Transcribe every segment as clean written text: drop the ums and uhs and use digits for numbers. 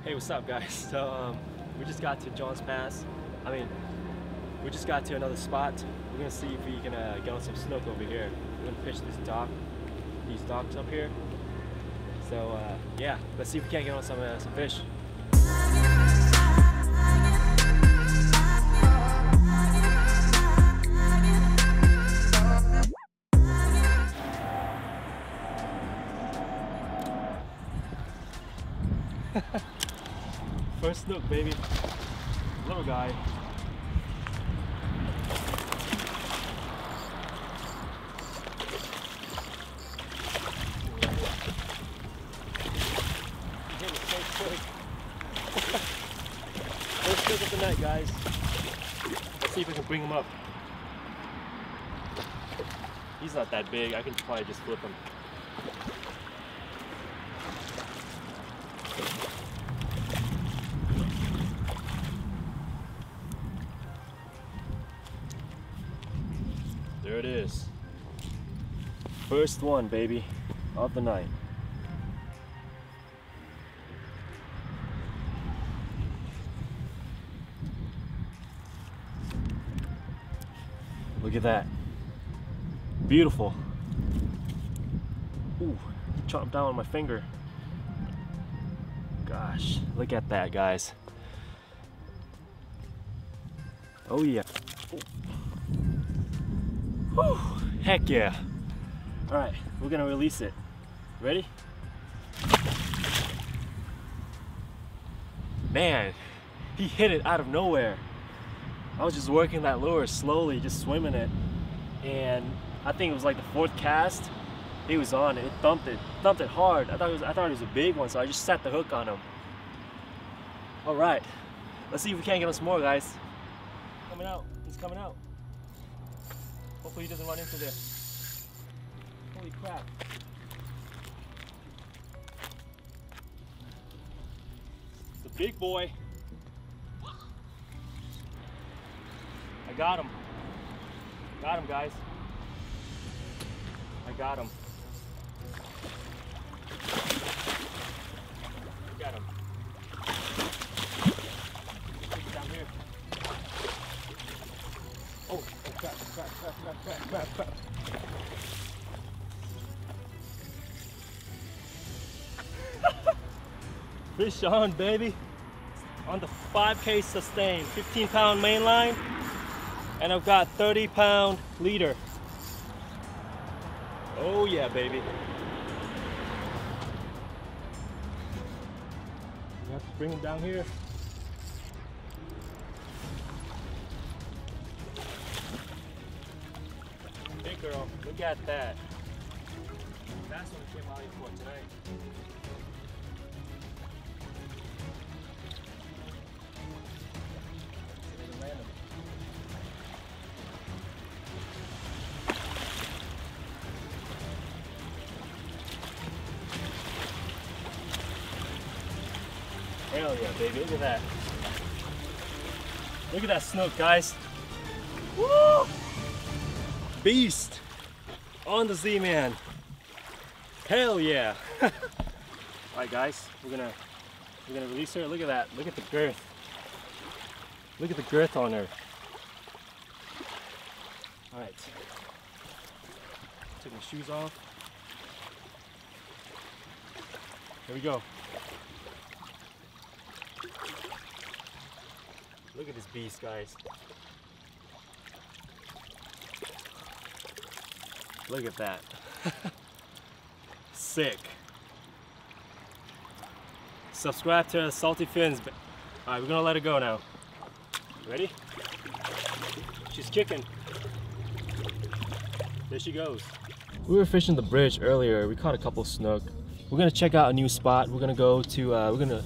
Hey, what's up, guys? So we just got to John's Pass. We just got to another spot. We're gonna see if we can get on some snook over here. We're gonna fish this dock, these docks up here. So yeah, let's see if we can't get on some fish. First snook, baby. Little guy. First snook of the night, guys. Let's see if we can bring him up. He's not that big. I can probably just flip him. There it is. First one, baby, of the night. Look at that. Beautiful. Ooh, chomped down on my finger. Gosh, look at that, guys. Oh yeah. Whew, heck yeah. All right, we're gonna release it. Ready? Man, he hit it out of nowhere. I was just working that lure slowly, just swimming it. And I think it was like the fourth cast. He was on it, thumped it hard. I thought it was a big one, so I just set the hook on him. All right, let's see if we can't get on some more, guys. Coming out, he's coming out. Hopefully he doesn't run into there. Holy crap. It's a big boy. I got him. Got him, guys. I got him. I got him. Down here. Oh, crap. Fish on, baby. On the 5K sustain, 15-pound main line, and I've got 30-pound leader. Oh yeah, baby. You have to bring him down here. Big girl, look at that. That's what I came out here for tonight. Hell yeah, baby, look at that. Look at that snook, guys. Woo! Beast on the Z-Man. Hell yeah. Alright guys, we're gonna release her. Look at that. Look at the girth. Look at the girth on her. Alright. Take my shoes off. Here we go. Look at this beast, guys. Look at that. Sick. Subscribe to Salty Fins. Alright, we're gonna let her go now. Ready? She's kicking. There she goes. We were fishing the bridge earlier. We caught a couple snook. We're gonna check out a new spot. We're gonna go to, we're gonna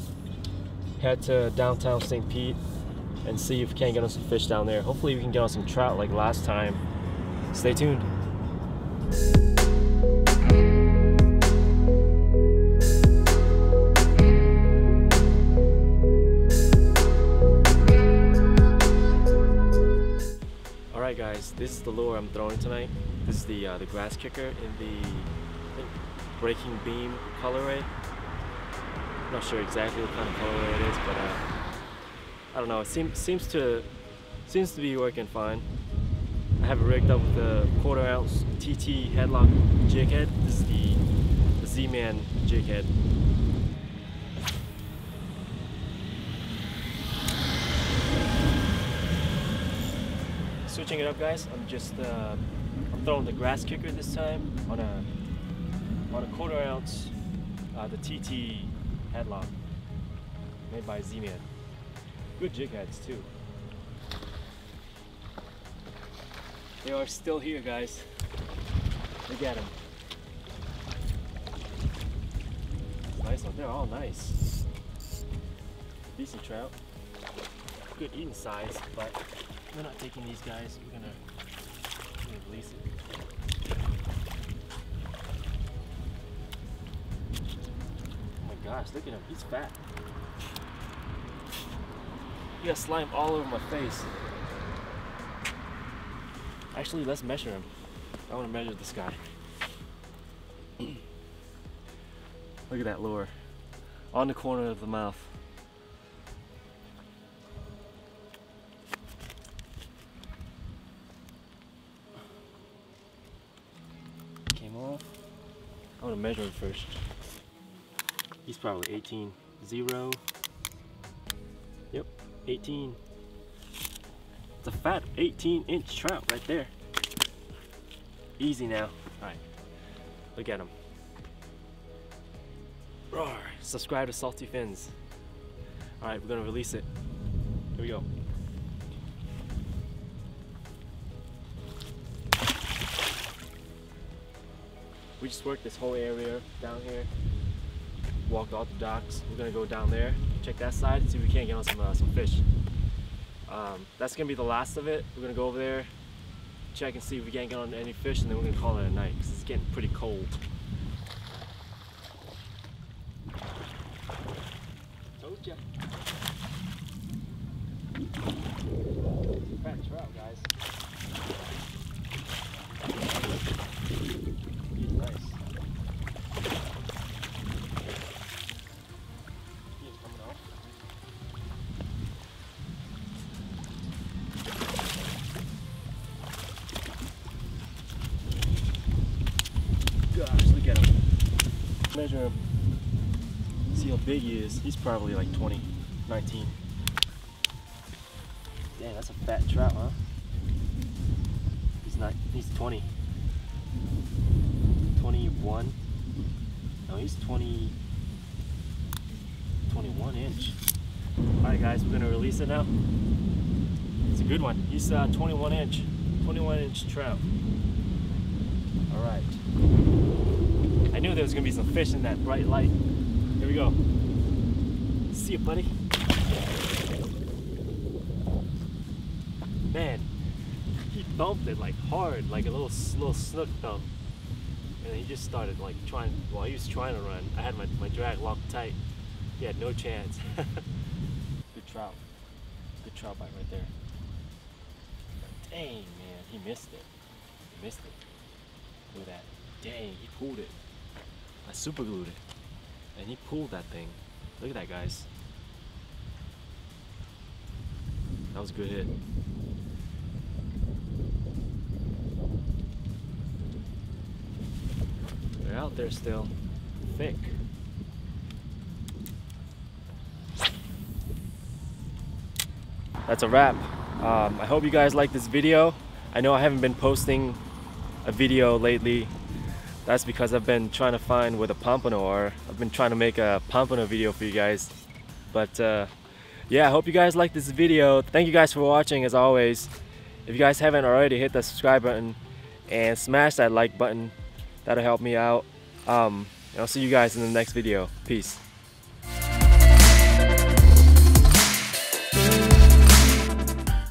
head to downtown St. Pete and see if we can't get on some fish down there. Hopefully we can get on some trout like last time. Stay tuned. Alright guys, this is the lure I'm throwing tonight. This is the grass kicker in the breaking beam colorway. Not sure exactly what kind of colorway it is, but I don't know. It seems to be working fine. I have it rigged up with the 1/4 ounce TT headlock jig head. This is the Z-Man jig head. Switching it up, guys. I'm throwing the grass kicker this time on a 1/4 ounce, the TT headlock made by Z-Man. Good jig heads too. They are still here, guys. Look at them. Nice one. They're all nice. Decent trout. Good eating size, but we're not taking these guys. We're gonna release it. Oh my gosh, look at him. He's fat. He got slime all over my face. Actually, let's measure him. I want to measure this guy. Look at that lure. On the corner of the mouth. Came off. I want to measure him first. He's probably 18.0. Yep, 18. It's a fat 18-inch trout right there. Easy now. Alright, look at him. Roar. Subscribe to Salty Fins. Alright, we're gonna release it. Here we go. We just worked this whole area down here. Walked all the docks. We're gonna go down there, check that side, see if we can't get on some fish. That's gonna be the last of it. We're gonna go over there, check and see if we can't get on any fish, and then we're gonna call it a night because it's getting pretty cold. Told ya. Fat trout, guys. He's nice. He's coming off. Gosh, look at him. Measure him. See how big he is. He's probably like 20, 19. Damn, that's a fat trout, huh? He's 20. 21. No, he's 20. 21 inch. Alright guys, we're gonna release it now. It's a good one. He's 21 inch trout. Alright. I knew there was gonna be some fish in that bright light. Here we go. See you, buddy. Man, he thumped it like hard, like a little snook thump. And he just started like trying, well, he was trying to run. I had my drag locked tight. He had no chance. Good trout. Good trout bite right there. Dang, man, he missed it. He missed it. Look at that. Dang, he pulled it. I super glued it. And he pulled that thing. Look at that, guys. That was a good hit. They're out there still. Thick. That's a wrap. I hope you guys like this video. I know I haven't been posting a video lately. That's because I've been trying to find where the pompano are. I've been trying to make a pompano video for you guys. But yeah, I hope you guys like this video. Thank you guys for watching as always. If you guys haven't already, hit that subscribe button and smash that like button. That'll help me out. And I'll see you guys in the next video. Peace.